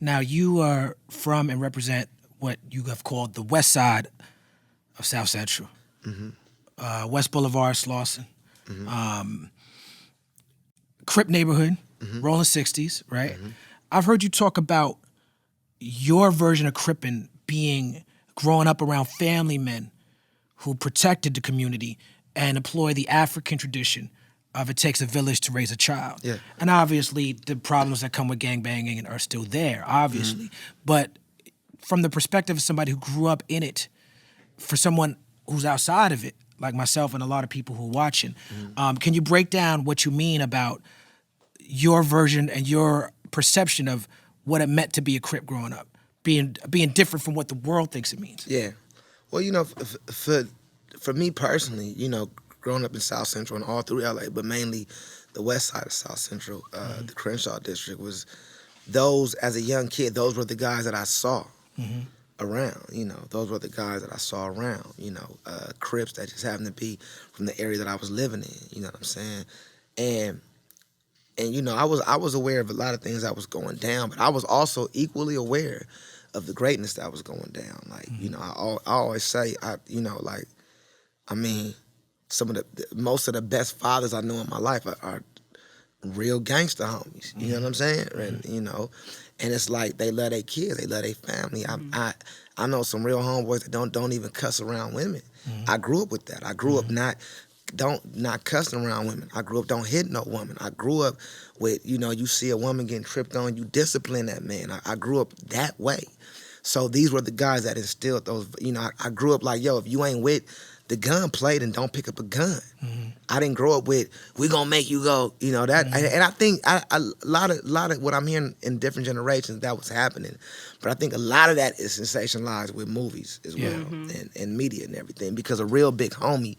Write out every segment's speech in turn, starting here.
Now, you are from and represent what you have called the west side of South Central. West Boulevard, Slauson. Crip neighborhood, rolling 60s, right? I've heard you talk about your version of Crippin' being growing up around family men who protected the community and employ the African tradition of it takes a village to raise a child. Yeah. And obviously the problems that come with gangbanging are still there, obviously. But from the perspective of somebody who grew up in it, for someone who's outside of it, like myself and a lot of people who are watching, can you break down what you mean about your version and your perception of what it meant to be a Crip growing up, being different from what the world thinks it means? Yeah. Well, you know, for me personally, you know, growing up in South Central and all through LA, but mainly the west side of South Central, the Crenshaw district, was those, as a young kid, those were the guys that I saw around, you know. Those were the guys that I saw around, you know, Crips that just happened to be from the area that I was living in, you know what I'm saying? And you know, I was aware of a lot of things that was going down, but I was also equally aware of the greatness that was going down. Like, you know, I always say, most of the best fathers I know in my life are real gangster homies. You know what I'm saying? And you know, and it's like they love their kids, they love their family. I know some real homeboys that don't even cuss around women. I grew up with that. I grew up not cussing around women. I grew up don't hit no woman. I grew up with, you know, you see a woman getting tripped on, you discipline that man. I grew up that way. So these were the guys that instilled those, you know, I grew up like, yo, if you ain't with the gunplay, then don't pick up a gun. I didn't grow up with, we gonna make you go, you know, that. And I think a lot of what I'm hearing in different generations, that was happening. But I think a lot of that is sensationalized with movies as well, and media and everything, because a real big homie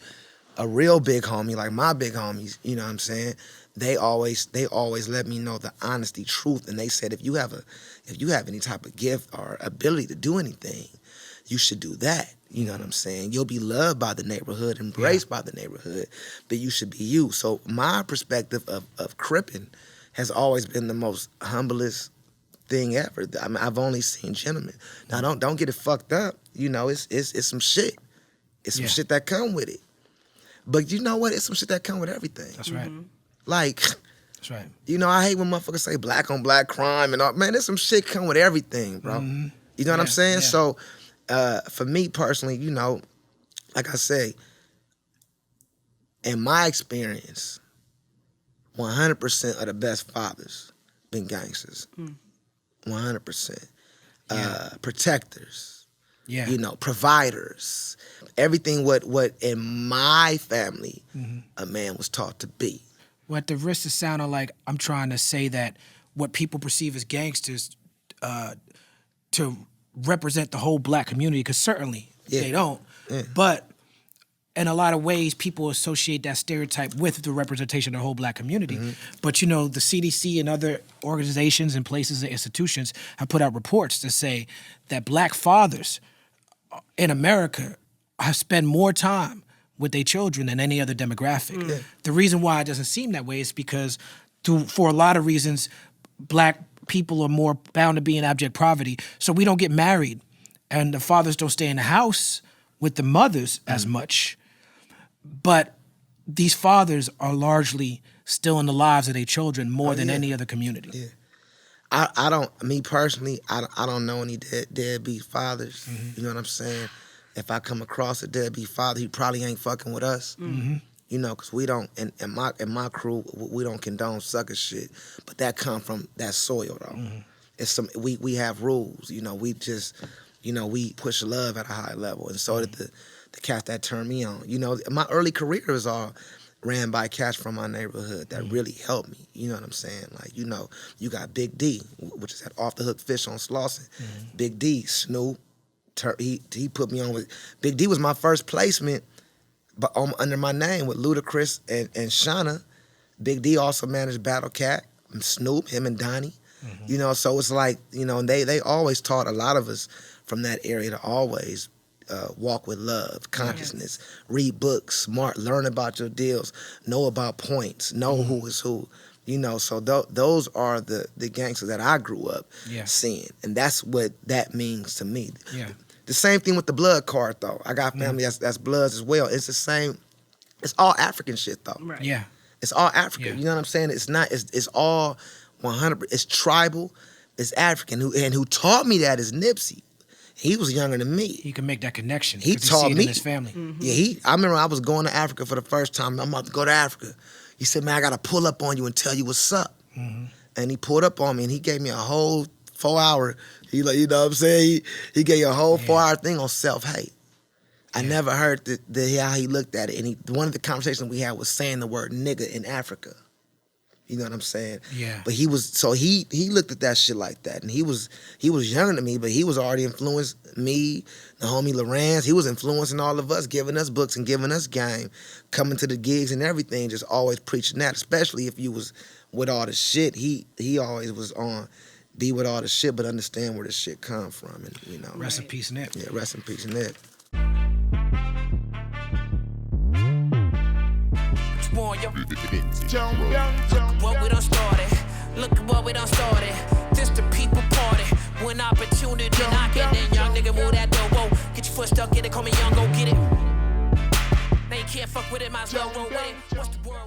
like my big homies, you know what I'm saying, they always let me know the honesty, truth, and they said, if you have any type of gift or ability to do anything, you should do that. You know what I'm saying? You'll be loved by the neighborhood, embraced by the neighborhood, but you should be you. So my perspective of Crippin' has always been the most humblest thing ever. I mean, I've only seen gentlemen. Now don't get it fucked up. You know, it's some shit. It's some shit that come with it. But you know what? It's some shit that come with everything. That's right. Like, that's right. You know, I hate when motherfuckers say black on black crime and all. Man, there's some shit come with everything, bro. You know what I'm saying? Yeah. So, for me personally, you know, like I say, in my experience, 100% of the best fathers been gangsters. 100%. Protectors. Yeah. You know, providers. Everything what in my family a man was taught to be. Well, at the risk of sounding like I'm trying to say that what people perceive as gangsters to represent the whole black community, because certainly they don't. But in a lot of ways, people associate that stereotype with the representation of the whole black community. But you know, the CDC and other organizations and places and institutions have put out reports to say that black fathers in America have spent more time with their children than any other demographic. The reason why it doesn't seem that way is because for a lot of reasons, black people are more bound to be in abject poverty. So we don't get married and the fathers don't stay in the house with the mothers as much. But these fathers are largely still in the lives of their children more than any other community. Yeah. I don't, me personally, I don't know any deadbeat fathers. You know what I'm saying? If I come across a deadbeat father, he probably ain't fucking with us. You know, because we don't, in my crew, we don't condone sucker shit. But that come from that soil, though. It's we have rules. You know, we just, you know, we push love at a high level. And so did the cats that turned me on. You know, my early career was all ran by cats from my neighborhood that really helped me. You know what I'm saying? Like, you know, you got Big D, which is at Off the Hook Fish on Slauson. Big D, Snoop, he put me on with, Big D was my first placement but under my name with Ludacris and Shauna. Big D also managed Battle Cat, Snoop, him and Donnie. You know, so it's like, you know, and they always taught a lot of us from that area to always walk with love, consciousness, read books, smart, learn about your deals, know about points, know who is who. You know, so those are the gangsters that I grew up seeing, and that's what that means to me. Yeah. The same thing with the blood card though. I got family that's Bloods as well. It's the same. It's all African shit though. Right. Yeah. It's all African. Yeah. You know what I'm saying? It's not. It's all 100%. It's tribal. It's African. Who taught me that is Nipsey. He was younger than me. He can make that connection. He 'cause taught see it me. in his family. Yeah, I remember I was going to Africa for the first time. I'm about to go to Africa. He said, man, I got to pull up on you and tell you what's up. And he pulled up on me and he gave me a whole 4-hour, you know what I'm saying? He gave you a whole 4-hour thing on self-hate. I never heard how he looked at it. And one of the conversations we had was saying the word nigga in Africa. You know what I'm saying? Yeah. But he looked at that shit like that. And he was younger than me, but he was already influenced me, the homie Lorenz. He was influencing all of us, giving us books and giving us game, coming to the gigs and everything, just always preaching that, especially if you was with all the shit. He always was on be with all the shit, but understand where the shit come from. And, you know. Rest in peace, Nip. Yeah, rest in peace, Nip. What we done started. Look at what we done started. This the people party. When opportunity knock it, then young nigga move that door. Whoa, get your foot stuck, get it, call me young, go get it. Now you can't fuck with it, might as well roll with it. What's the word?